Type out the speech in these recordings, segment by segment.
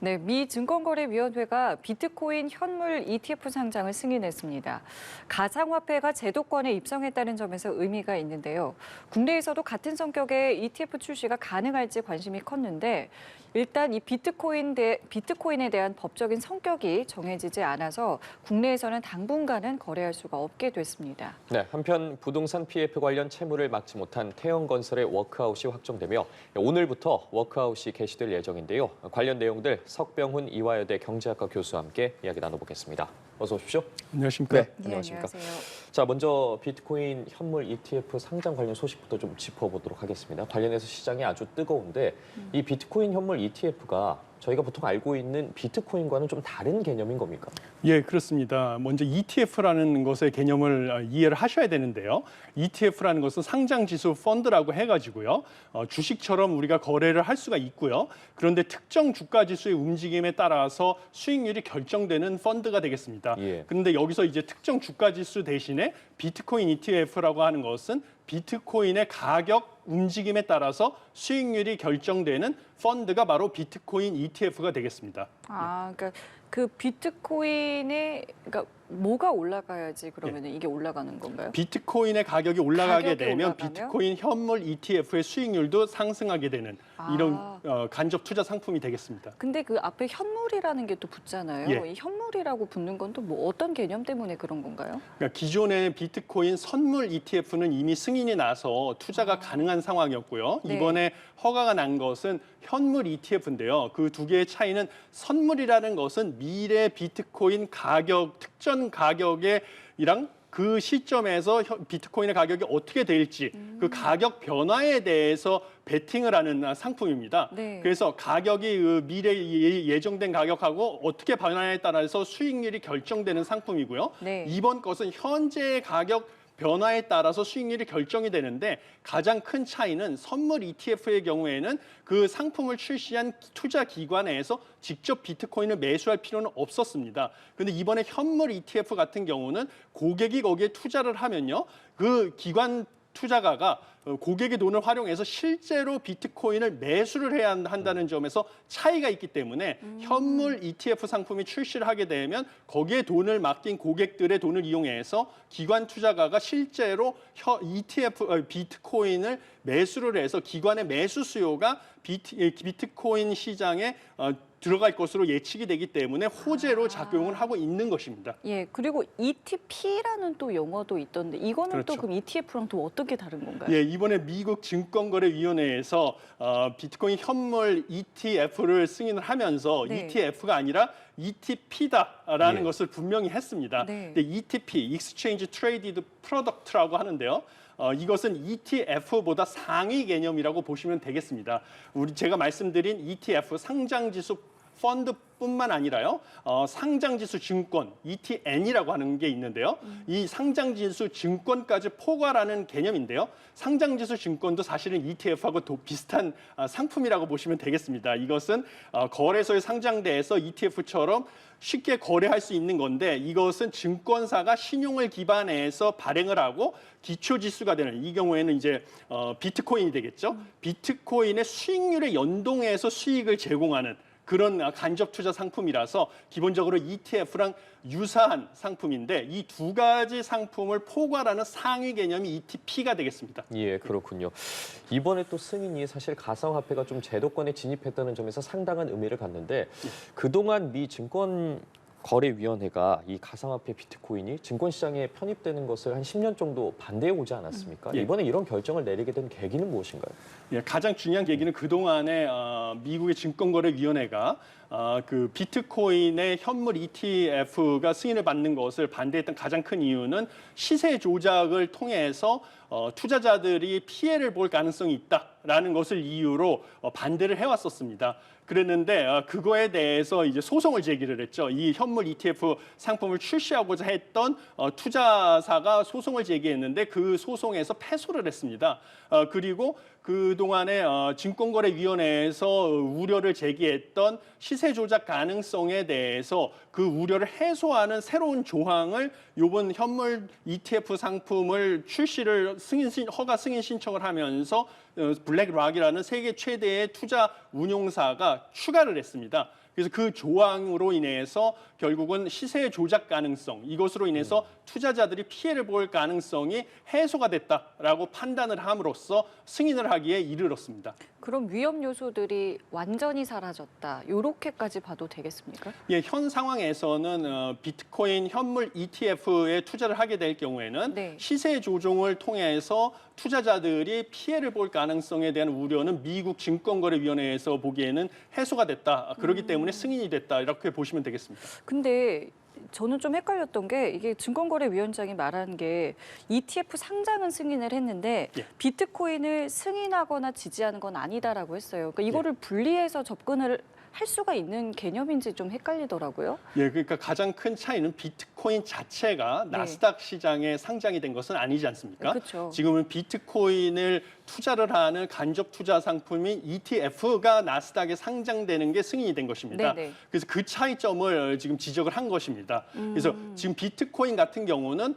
네, 미 증권거래위원회가 비트코인 현물 ETF 상장을 승인했습니다. 가상화폐가 제도권에 입성했다는 점에서 의미가 있는데요. 국내에서도 같은 성격의 ETF 출시가 가능할지 관심이 컸는데 일단 이 비트코인에 대한 법적인 성격이 정해지지 않아서 국내에서는 당분간은 거래할 수가 없게 됐습니다. 네, 한편 부동산 PF 관련 채무를 막지 못한 태영건설의 워크아웃이 확정되며 오늘부터 워크아웃이 개시될 예정인데요. 관련 내용들 석병훈 이화여대 경제학과 교수와 함께 이야기 나눠보겠습니다. 어서 오십시오. 안녕하십니까? 네, 안녕하십니까? 안녕하세요. 자, 먼저 비트코인 현물 ETF 상장 관련 소식부터 좀 짚어보도록 하겠습니다. 관련해서 시장이 아주 뜨거운데 이 비트코인 현물 ETF가 저희가 보통 알고 있는 비트코인과는 좀 다른 개념인 겁니까? 예, 그렇습니다. 먼저 ETF라는 것의 개념을 이해를 하셔야 되는데요. ETF라는 것은 상장지수 펀드라고 해가지고요. 주식처럼 우리가 거래를 할 수가 있고요. 그런데 특정 주가지수의 움직임에 따라서 수익률이 결정되는 펀드가 되겠습니다. 예. 그런데 여기서 이제 특정 주가지수 대신에 비트코인 ETF라고 하는 것은 비트코인의 가격 움직임에 따라서 수익률이 결정되는 펀드가 바로 비트코인 ETF가 되겠습니다. 그러니까 그 비트코인의 그러니까 뭐가 올라가야지 그러면 이게 올라가는 건가요? 비트코인의 가격이 올라가게 가격이 되면 올라가면? 비트코인 현물 ETF의 수익률도 상승하게 되는 이런 간접 투자 상품이 되겠습니다. 근데 그 앞에 현물이라는 게 또 붙잖아요. 예. 이 현물이라고 붙는 건 또 뭐 어떤 개념 때문에 그런 건가요? 그러니까 기존의 비트코인 선물 ETF는 이미 승인이 나서 투자가 가능한 상황이었고요. 네. 이번에 허가가 난 것은 현물 ETF인데요. 그 두 개의 차이는 선물이라는 것은 미래 비트코인 가격, 특정 가격의 이랑 그 시점에서 비트코인의 가격이 어떻게 될지 그 가격 변화에 대해서 베팅을 하는 상품입니다. 네. 그래서 가격이 그 미래 예정된 가격하고 어떻게 변화에 따라서 수익률이 결정되는 상품이고요. 네. 이번 것은 현재의 가격 변화에 따라서 수익률이 결정이 되는데 가장 큰 차이는 선물 ETF의 경우에는 그 상품을 출시한 투자 기관에서 직접 비트코인을 매수할 필요는 없었습니다. 그런데 이번에 현물 ETF 같은 경우는 고객이 거기에 투자를 하면요. 그 기관 투자가가 고객의 돈을 활용해서 실제로 비트코인을 매수를 해야 한다는 점에서 차이가 있기 때문에 현물 ETF 상품이 출시를 하게 되면 거기에 돈을 맡긴 고객들의 돈을 이용해서 기관 투자가가 실제로 비트코인을 매수를 해서 기관의 매수 수요가 비트코인 시장에 들어갈 것으로 예측이 되기 때문에 호재로 작용을 하고 있는 것입니다. 예, 그리고 ETP라는 또 용어도 있던데 이거는 또 그렇죠. 그럼 ETF랑 또 어떻게 다른 건가요? 예, 이번에 미국 증권거래위원회에서 비트코인 현물 ETF를 승인을 하면서 네. ETF가 아니라 ETP다라는 예. 것을 분명히 했습니다. 네. 근데 ETP, Exchange Traded Product라고 하는데요. 이것은 ETF보다 상위 개념이라고 보시면 되겠습니다. 제가 말씀드린 ETF 상장지수 펀드뿐만 아니라요. 상장지수 증권 ETN이라고 하는 게 있는데요. 이 상장지수 증권까지 포괄하는 개념인데요. 상장지수 증권도 사실은 ETF하고 비슷한 상품이라고 보시면 되겠습니다. 이것은 거래소에 상장돼서 ETF처럼 쉽게 거래할 수 있는 건데 이것은 증권사가 신용을 기반해서 발행을 하고 기초지수가 되는 이 경우에는 이제 비트코인이 되겠죠. 비트코인의 수익률에 연동해서 수익을 제공하는 그런 간접 투자 상품이라서 기본적으로 ETF랑 유사한 상품인데 이 두 가지 상품을 포괄하는 상위 개념이 ETP가 되겠습니다. 예, 그렇군요. 이번에 또 승인이 사실 가상화폐가 좀 제도권에 진입했다는 점에서 상당한 의미를 갖는데 그동안 미 증권거래위원회가 이 가상화폐 비트코인이 증권시장에 편입되는 것을 한 10년 정도 반대해 오지 않았습니까? 예. 이번에 이런 결정을 내리게 된 계기는 무엇인가요? 예, 가장 중요한 계기는 그동안에 미국의 증권거래위원회가 그 비트코인의 현물 ETF가 승인을 받는 것을 반대했던 가장 큰 이유는 시세 조작을 통해서 투자자들이 피해를 볼 가능성이 있다라는 것을 이유로 반대를 해왔었습니다. 그랬는데 그거에 대해서 이제 소송을 제기를 했죠. 이 현물 ETF 상품을 출시하고자 했던 투자사가 소송을 제기했는데 그 소송에서 패소를 했습니다. 그리고 그동안에 증권거래위원회에서 우려를 제기했던 시세 조작 가능성에 대해서 그 우려를 해소하는 새로운 조항을 이번 현물 ETF 상품을 출시를 허가 승인 신청을 하면서 블랙락이라는 세계 최대의 투자 운용사가 추가를 했습니다. 그래서 그 조항으로 인해서 결국은 시세 조작 가능성, 이것으로 인해서 투자자들이 피해를 볼 가능성이 해소가 됐다라고 판단을 함으로써 승인을 하기에 이르렀습니다. 그럼 위험 요소들이 완전히 사라졌다. 이렇게까지 봐도 되겠습니까? 예, 현 상황에서는 비트코인 현물 ETF에 투자를 하게 될 경우에는 네. 시세 조종을 통해서 투자자들이 피해를 볼 가능성에 대한 우려는 미국 증권거래위원회에서 보기에는 해소가 됐다. 그렇기 때문에 승인이 됐다. 이렇게 보시면 되겠습니다. 근데 저는 좀 헷갈렸던 게 이게 증권거래위원장이 말한 게 ETF 상장은 승인을 했는데 예. 비트코인을 승인하거나 지지하는 건 아니다라고 했어요. 그러니까 이거를 분리해서 접근을 할 수가 있는 개념인지 좀 헷갈리더라고요. 예, 그러니까 가장 큰 차이는 비트코인 자체가 네. 나스닥 시장에 상장이 된 것은 아니지 않습니까? 그렇죠. 지금은 비트코인을 투자를 하는 간접 투자 상품인 ETF가 나스닥에 상장되는 게 승인이 된 것입니다. 네네. 그래서 그 차이점을 지금 지적을 한 것입니다. 그래서 지금 비트코인 같은 경우는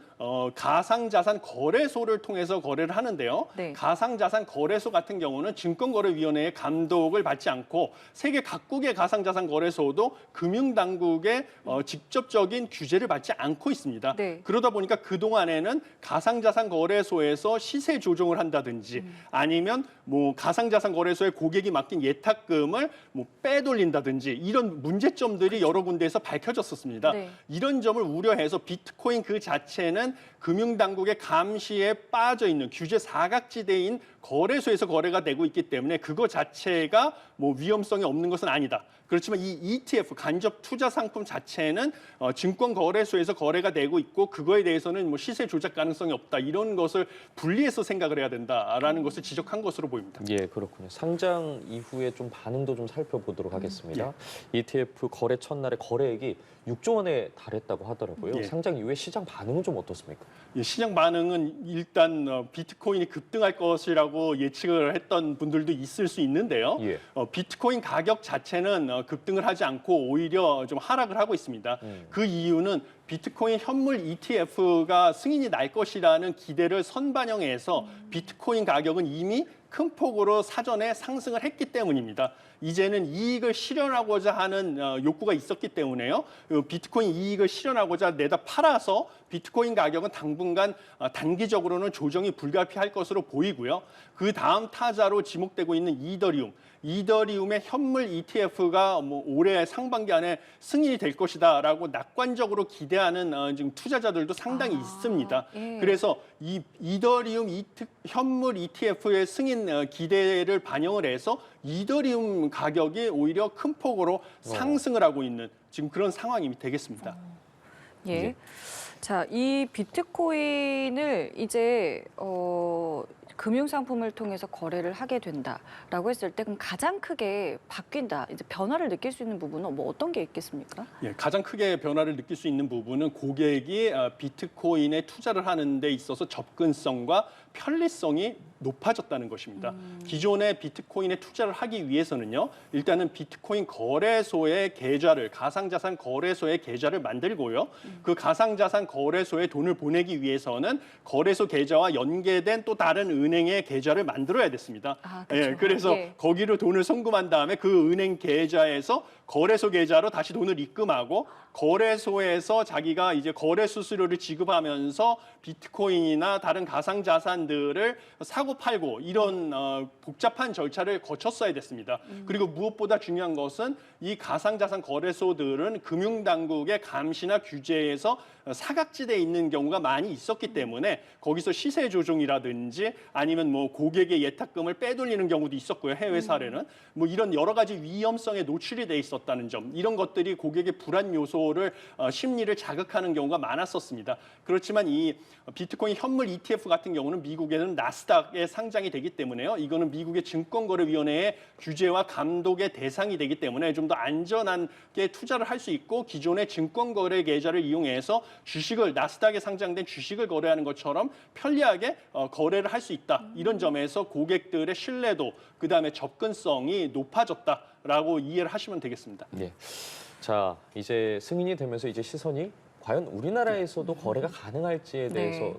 가상자산 거래소를 통해서 거래를 하는데요. 네. 가상자산 거래소 같은 경우는 증권거래위원회의 감독을 받지 않고 세계 각국의 가상자산 거래소도 금융당국의 직접적인 규제를 받지 않고 있습니다. 네. 그러다 보니까 그동안에는 가상자산 거래소에서 시세 조정을 한다든지 아니면 뭐 가상자산 거래소에 고객이 맡긴 예탁금을 뭐 빼돌린다든지 이런 문제점들이 여러 군데에서 밝혀졌었습니다. 네. 이런 점을 우려해서 비트코인 그 자체는 금융당국의 감시에 빠져 있는 규제 사각지대인 거래소에서 거래가 되고 있기 때문에 그거 자체가 뭐 위험성이 없는 것은 아니다. 그렇지만 이 ETF 간접 투자 상품 자체는 증권 거래소에서 거래가 되고 있고 그거에 대해서는 뭐 시세 조작 가능성이 없다 이런 것을 분리해서 생각을 해야 된다라는 것을 지적한 것으로 보입니다. 예, 그렇군요. 상장 이후에 좀 반응도 좀 살펴보도록 하겠습니다. ETF 거래 첫날에 거래액이 6조 원에 달했다고 하더라고요. 예. 상장 이후에 시장 반응은 좀 어떻습니까? 예, 시장 반응은 일단 비트코인이 급등할 것이라고 예측을 했던 분들도 있을 수 있는데요. 예. 비트코인 가격 자체는 급등을 하지 않고 오히려 좀 하락을 하고 있습니다. 그 이유는 비트코인 현물 ETF가 승인이 날 것이라는 기대를 선반영해서 비트코인 가격은 이미 큰 폭으로 사전에 상승을 했기 때문입니다. 이제는 이익을 실현하고자 하는 욕구가 있었기 때문에요. 비트코인 이익을 실현하고자 내다 팔아서 비트코인 가격은 당분간 단기적으로는 조정이 불가피할 것으로 보이고요. 그 다음 타자로 지목되고 있는 이더리움의 현물 ETF가 뭐 올해 상반기 안에 승인이 될 것이다라고 낙관적으로 기대하는 지금 투자자들도 상당히 있습니다. 예. 그래서 이 이더리움 현물 ETF의 승인 기대를 반영을 해서 이더리움 가격이 오히려 큰 폭으로 상승을 하고 있는 지금 그런 상황이 되겠습니다. 예. 예. 자, 이 비트코인을 이제 금융상품을 통해서 거래를 하게 된다라고 했을 때 그럼 가장 크게 바뀐다, 이제 변화를 느낄 수 있는 부분은 뭐 어떤 게 있겠습니까? 예, 가장 크게 변화를 느낄 수 있는 부분은 고객이 비트코인에 투자를 하는 데 있어서 접근성과 편리성이 높아졌다는 것입니다. 기존의 비트코인에 투자를 하기 위해서는요, 일단은 비트코인 거래소의 계좌를, 가상자산 거래소의 계좌를 만들고요. 그 가상자산 거래소에 돈을 보내기 위해서는 거래소 계좌와 연계된 또 다른 은행의 계좌를 만들어야 됐습니다. 아, 그렇죠. 예, 그래서 예. 거기로 돈을 송금한 다음에 그 은행 계좌에서 거래소 계좌로 다시 돈을 입금하고 거래소에서 자기가 이제 거래 수수료를 지급하면서 비트코인이나 다른 가상 자산들을 사고 팔고 이런 복잡한 절차를 거쳤어야 됐습니다. 그리고 무엇보다 중요한 것은 이 가상 자산 거래소들은 금융 당국의 감시나 규제에서 사각지대에 있는 경우가 많이 있었기 때문에 거기서 시세 조종이라든지 아니면 뭐 고객의 예탁금을 빼돌리는 경우도 있었고요. 해외 사례는 뭐 이런 여러 가지 위험성에 노출이 돼 있었다는 점, 이런 것들이 고객의 불안 요소를 심리를 자극하는 경우가 많았었습니다. 그렇지만 이 비트코인 현물 ETF 같은 경우는 미국에는 나스닥에 상장이 되기 때문에요. 이거는 미국의 증권거래위원회의 규제와 감독의 대상이 되기 때문에 좀 더 안전하게 투자를 할 수 있고 기존의 증권거래 계좌를 이용해서 주식을 나스닥에 상장된 주식을 거래하는 것처럼 편리하게 거래를 할 수 있다. 이런 점에서 고객들의 신뢰도, 그다음에 접근성이 높아졌다라고 이해를 하시면 되겠습니다. 예. 자, 이제 승인이 되면서 이제 시선이 과연 우리나라에서도 거래가 가능할지에 대해서 네.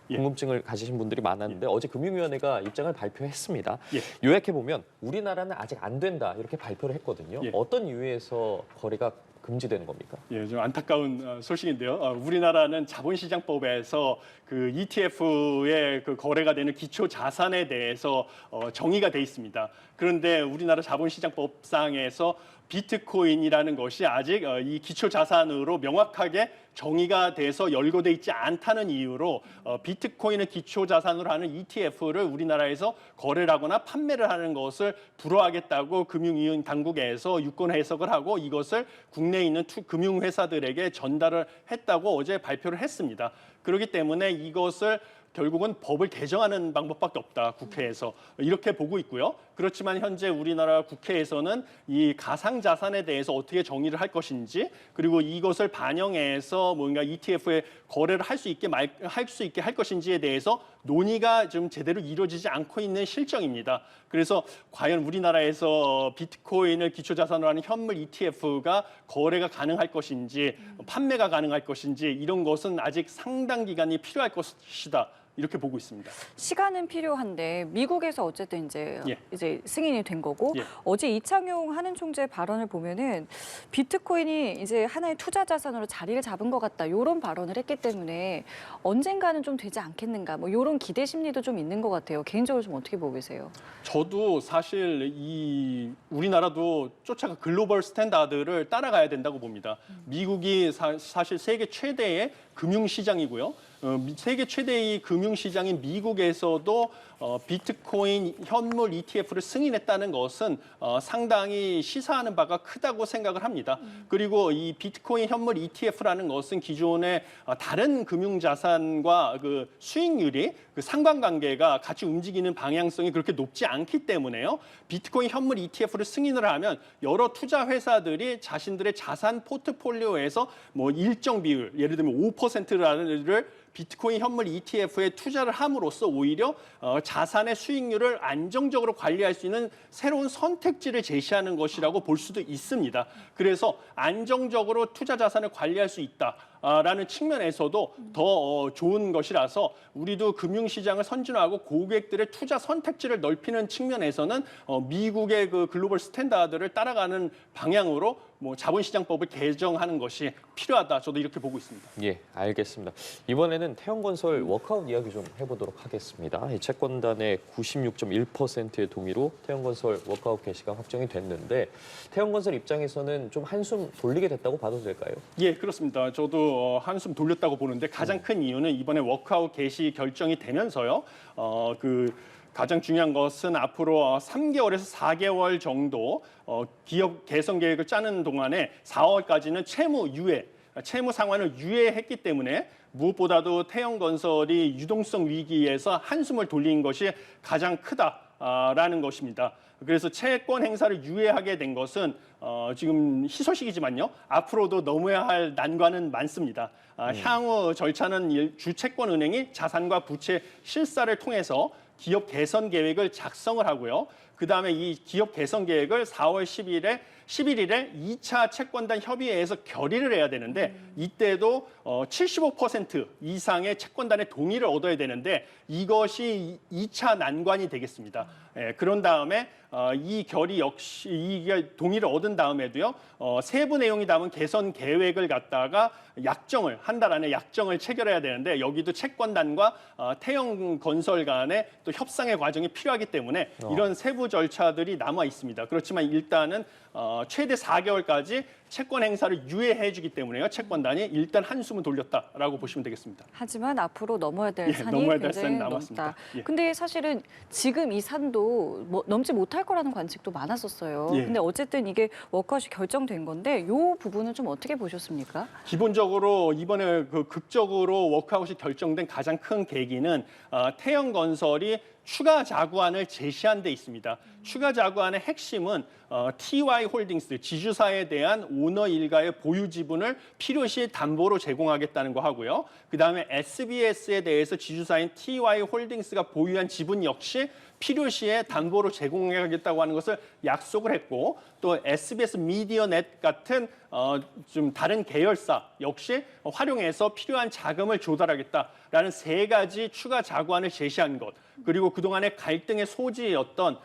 궁금증을 가지신 분들이 많았는데 어제 금융위원회가 입장을 발표했습니다. 요약해 보면 우리나라는 아직 안 된다 이렇게 발표를 했거든요. 어떤 이유에서 거래가 금지되는 겁니까? 예, 좀 안타까운 소식인데요. 우리나라는 자본시장법에서 그 ETF의 그 거래가 되는 기초 자산에 대해서 정의가 돼 있습니다. 그런데 우리나라 자본시장법상에서 비트코인이라는 것이 아직 이 기초 자산으로 명확하게 정의가 돼서 열거돼 있지 않다는 이유로 비트코인을 기초 자산으로 하는 ETF를 우리나라에서 거래를 하거나 판매를 하는 것을 불허하겠다고 금융위원 당국에서 유권 해석을 하고 이것을 국내에 있는 금융회사들에게 전달을 했다고 어제 발표를 했습니다. 그렇기 때문에 이것을 결국은 법을 개정하는 방법밖에 없다, 국회에서. 이렇게 보고 있고요. 그렇지만 현재 우리나라 국회에서는 이 가상자산에 대해서 어떻게 정의를 할 것인지 그리고 이것을 반영해서 뭔가 ETF에 거래를 할 수 있게 할 것인지에 대해서 논의가 좀 제대로 이루어지지 않고 있는 실정입니다. 그래서 과연 우리나라에서 비트코인을 기초자산으로 하는 현물 ETF가 거래가 가능할 것인지 판매가 가능할 것인지 이런 것은 아직 상당 기간이 필요할 것이다. 이렇게 보고 있습니다. 시간은 필요한데 미국에서 어쨌든 이제 승인이 된 거고 어제 이창용 한은 총재 발언을 보면은 비트코인이 이제 하나의 투자 자산으로 자리를 잡은 것 같다 이런 발언을 했기 때문에 언젠가는 좀 되지 않겠는가 뭐 이런 기대 심리도 좀 있는 것 같아요. 개인적으로 좀 어떻게 보고 계세요? 저도 사실 이 우리나라도 쫓아가 글로벌 스탠다드를 따라가야 된다고 봅니다. 미국이 사실 세계 최대의 금융시장이고요. 세계 최대의 금융시장인 미국에서도 비트코인 현물 ETF를 승인했다는 것은 상당히 시사하는 바가 크다고 생각을 합니다. 그리고 이 비트코인 현물 ETF라는 것은 기존의 다른 금융자산과 그 수익률이 그 상관관계가 같이 움직이는 방향성이 그렇게 높지 않기 때문에요. 비트코인 현물 ETF를 승인을 하면 여러 투자 회사들이 자신들의 자산 포트폴리오에서 뭐 일정 비율, 예를 들면 5%를 비트코인 현물 ETF에 투자를 함으로써 오히려 자산의 수익률을 안정적으로 관리할 수 있는 새로운 선택지를 제시하는 것이라고 볼 수도 있습니다. 그래서 안정적으로 투자 자산을 관리할 수 있다라는 측면에서도 더 좋은 것이라서 우리도 금융시장을 선진화하고 고객들의 투자 선택지를 넓히는 측면에서는 미국의 그 글로벌 스탠다드를 따라가는 방향으로 뭐 자본시장법을 개정하는 것이 필요하다. 저도 이렇게 보고 있습니다. 예, 알겠습니다. 이번에는 태형건설 워크아웃 이야기 좀 해보도록 하겠습니다. 이 채권단의 96.1%의 동의로 태형건설 워크아웃 개시가 확정이 됐는데 태형건설 입장에서는 좀 한숨 돌리게 됐다고 봐도 될까요? 예, 그렇습니다. 저도 한숨 돌렸다고 보는데 가장 큰 이유는 이번에 워크아웃 개시 결정이 되면서요. 가장 중요한 것은 앞으로 3개월에서 4개월 정도 기업 개선 계획을 짜는 동안에 4월까지는 채무 상환을 유예했기 때문에 무엇보다도 태형건설이 유동성 위기에서 한숨을 돌린 것이 가장 크다라는 것입니다. 그래서 채권 행사를 유예하게 된 것은 지금 희소식이지만요. 앞으로도 넘어야 할 난관은 많습니다. 향후 절차는 주채권은행이 자산과 부채 실사를 통해서 기업 개선 계획을 작성을 하고요. 그다음에 이 기업 개선 계획을 4월 11일에 2차 채권단 협의회에서 결의를 해야 되는데 이때도 75% 이상의 채권단의 동의를 얻어야 되는데 이것이 2차 난관이 되겠습니다. 그런 다음에 이 결의 역시 이 동의를 얻은 다음에도요. 세부 내용이 담은 개선 계획을 갖다가 한 달 안에 약정을 체결해야 되는데 여기도 채권단과 태형건설 간의 또 협상의 과정이 필요하기 때문에 이런 세부 절차들이 남아 있습니다. 그렇지만 일단은 최대 4개월까지 채권 행사를 유예해주기 때문에요. 채권단이 일단 한숨은 돌렸다라고 보시면 되겠습니다. 하지만 앞으로 넘어야 될 산이 굉장히 넓다. 근데 사실은 지금 이 산도 넘지 못할 거라는 관측도 많았었어요. 근데 어쨌든 이게 워크아웃이 결정된 건데 이 부분은 좀 어떻게 보셨습니까? 기본적으로 이번에 극적으로 워크아웃이 결정된 가장 큰 계기는 태형건설이 추가 자구안을 제시한 데 있습니다. 추가 자구안의 핵심은 TY 홀딩스, 지주사에 대한 오너 일가의 보유 지분을 필요시 담보로 제공하겠다는 거 하고요. 그다음에 SBS에 대해서 지주사인 TY 홀딩스가 보유한 지분 역시 필요시에 담보로 제공하겠다고 하는 것을 약속을 했고 또 SBS 미디어넷 같은 좀 다른 계열사 역시 활용해서 필요한 자금을 조달하겠다라는 세 가지 추가 자구안을 제시한 것 그리고 그동안의 갈등의 소지였던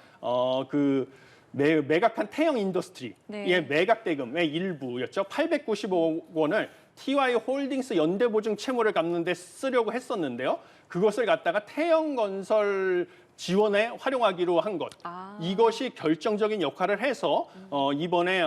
그 매각한 태영 인더스트리의 네. 매각 대금의 일부였죠. 890억 원을 TY 홀딩스 연대보증 채무를 갚는 데 쓰려고 했었는데요. 그것을 갖다가 태영건설 지원에 활용하기로 한 것. 이것이 결정적인 역할을 해서 이번에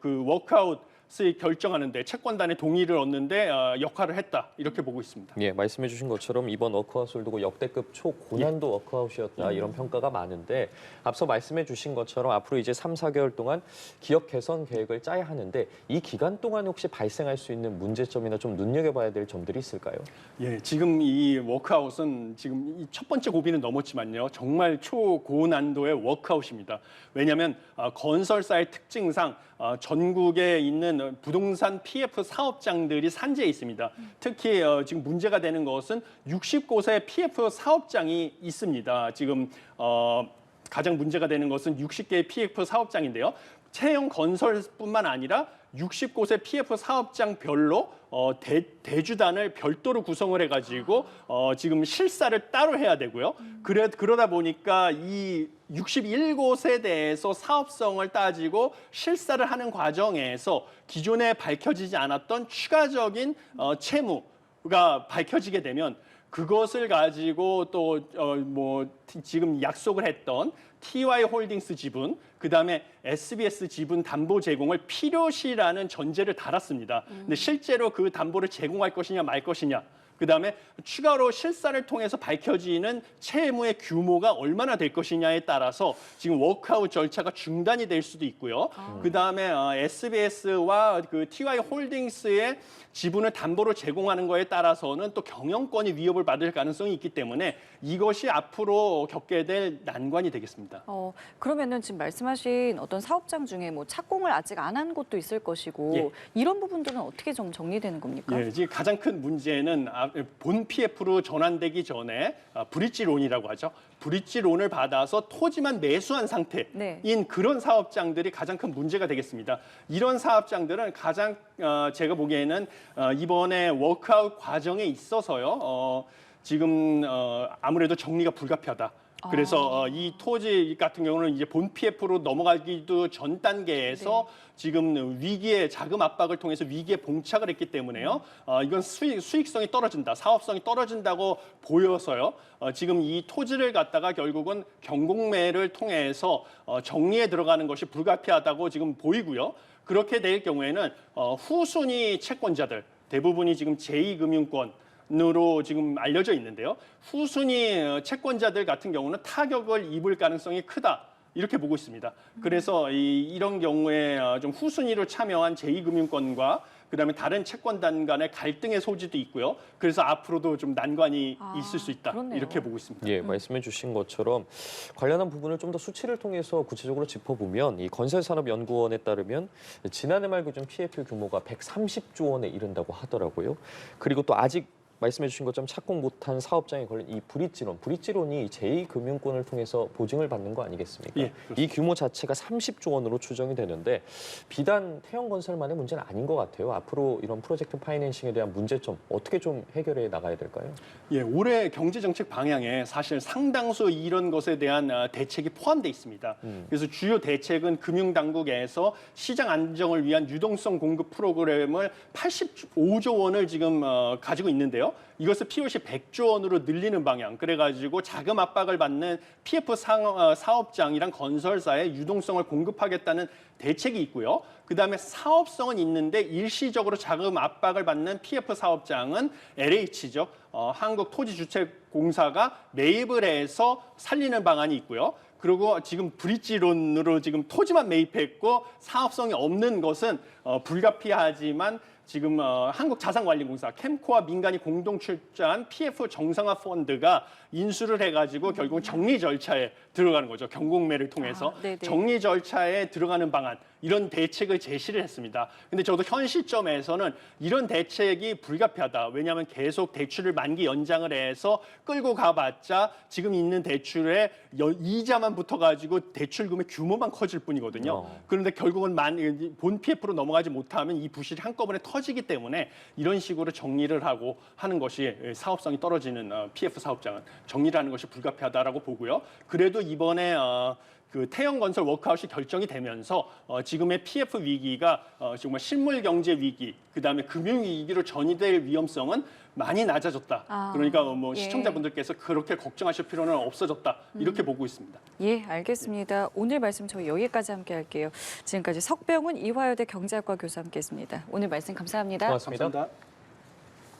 그 워크아웃을 결정하는데 채권단의 동의를 얻는데 역할을 했다. 이렇게 보고 있습니다. 예, 말씀해 주신 것처럼 이번 워크아웃을 두고 역대급 초고난도 워크아웃이었다 이런 평가가 많은데 앞서 말씀해 주신 것처럼 앞으로 이제 3, 4개월 동안 기업 개선 계획을 짜야 하는데 이 기간 동안 혹시 발생할 수 있는 문제점이나 좀 눈여겨봐야 될 점들이 있을까요? 예, 지금 이 워크아웃은 지금 이 첫 번째 고비는 넘었지만요. 정말 초고난도의 워크아웃입니다. 왜냐하면 건설사의 특징상 전국에 있는 부동산 PF 사업장들이 산재해 있습니다. 특히 지금 문제가 되는 것은 60곳의 PF 사업장이 있습니다. 지금 가장 문제가 되는 것은 60개의 PF 사업장인데요. 채용 건설뿐만 아니라 60곳의 PF 사업장별로 대주단을 별도로 구성을 해가지고 지금 실사를 따로 해야 되고요. 그러다 보니까 이 61곳에 대해서 사업성을 따지고 실사를 하는 과정에서 기존에 밝혀지지 않았던 추가적인 채무가 밝혀지게 되면 그것을 가지고 또 지금 약속을 했던 TY 홀딩스 지분, 그다음에 SBS 지분 담보 제공을 필요시라는 전제를 달았습니다. 근데 실제로 그 담보를 제공할 것이냐 말 것이냐, 그다음에 추가로 실사를 통해서 밝혀지는 채무의 규모가 얼마나 될 것이냐에 따라서 지금 워크아웃 절차가 중단이 될 수도 있고요. 그다음에 SBS와 그 TY 홀딩스의 지분을 담보로 제공하는 거에 따라서는 또 경영권이 위협을 받을 가능성이 있기 때문에 이것이 앞으로 겪게 될 난관이 되겠습니다. 그러면은 지금 말씀하신 어떤 사업장 중에 뭐 착공을 아직 안 한 곳도 있을 것이고 예. 이런 부분들은 어떻게 좀 정리되는 겁니까? 예, 지금 가장 큰 문제는 본 PF로 전환되기 전에 브릿지론이라고 하죠. 브릿지론을 받아서 토지만 매수한 상태인 네. 그런 사업장들이 가장 큰 문제가 되겠습니다. 이런 사업장들은 가장 제가 보기에는 이번에 워크아웃 과정에 있어서요. 지금 아무래도 정리가 불가피하다. 그래서 이 토지 같은 경우는 이제 본 PF로 넘어가기도 전 단계에서 지금 위기의 자금 압박을 통해서 위기에 봉착을 했기 때문에요. 이건 수익성이 떨어진다, 사업성이 떨어진다고 보여서요. 지금 이 토지를 갖다가 결국은 경공매를 통해서 정리에 들어가는 것이 불가피하다고 지금 보이고요. 그렇게 될 경우에는 후순위 채권자들 대부분이 지금 제2금융권 으로 지금 알려져 있는데요. 후순위 채권자들 같은 경우는 타격을 입을 가능성이 크다. 이렇게 보고 있습니다. 그래서 이런 경우에 좀 후순위로 참여한 제2금융권과 그다음에 다른 채권단 간의 갈등의 소지도 있고요. 그래서 앞으로도 좀 난관이 있을 수 있다. 그렇네요. 이렇게 보고 있습니다. 예, 말씀해 주신 것처럼 관련한 부분을 좀 더 수치를 통해서 구체적으로 짚어보면 이 건설산업연구원에 따르면 지난해 말 기준 PF 규모가 130조 원에 이른다고 하더라고요. 그리고 또 아직 말씀해 주신 것처럼 착공 못한 사업장에 걸린 이 브릿지론이 제2금융권을 통해서 보증을 받는 거 아니겠습니까? 예, 이 규모 자체가 30조 원으로 추정이 되는데 비단 태영건설만의 문제는 아닌 것 같아요. 앞으로 이런 프로젝트 파이낸싱에 대한 문제점 어떻게 좀 해결해 나가야 될까요? 예, 올해 경제정책 방향에 사실 상당수 이런 것에 대한 대책이 포함되어 있습니다. 그래서 주요 대책은 금융당국에서 시장 안정을 위한 유동성 공급 프로그램을 85조 원을 지금 가지고 있는데요. 이것을 POC 100조 원으로 늘리는 방향, 그래가지고 자금 압박을 받는 PF 사업장이랑 건설사에 유동성을 공급하겠다는 대책이 있고요. 그다음에 사업성은 있는데 일시적으로 자금 압박을 받는 PF 사업장은 LH죠. 한국토지주택공사가 매입을 해서 살리는 방안이 있고요. 그리고 지금 브릿지론으로 지금 토지만 매입했고 사업성이 없는 것은 불가피하지만 지금 한국자산관리공사 캠코와 민간이 공동 출자한 PF 정상화 펀드가 인수를 해가지고 결국 정리 절차에 들어가는 거죠. 경공매를 통해서 네네. 정리 절차에 들어가는 방안 이런 대책을 제시를 했습니다. 근데 저도 현 시점에서는 이런 대책이 불가피하다. 왜냐하면 계속 대출을 만기 연장을 해서 끌고 가봤자 지금 있는 대출에 이자만 붙어가지고 대출금의 규모만 커질 뿐이거든요. 그런데 결국은 본 PF로 넘어가지 못하면 이 부실이 한꺼번에 터지기 때문에 이런 식으로 정리를 하고 하는 것이 사업성이 떨어지는 PF 사업장은 정리를 하는 것이 불가피하다라고 보고요. 그래도 이번에 그 태형건설 워크아웃이 결정이 되면서 지금의 PF 위기가 정말 실물 경제 위기, 그다음에 금융 위기로 전이될 위험성은 많이 낮아졌다. 그러니까 뭐 예. 시청자분들께서 그렇게 걱정하실 필요는 없어졌다. 이렇게 보고 있습니다. 예, 알겠습니다. 오늘 말씀 저희 여기까지 함께 할게요. 지금까지 석병훈 이화여대 경제학과 교수 함께했습니다. 오늘 말씀 감사합니다. 고맙습니다. 감사합니다.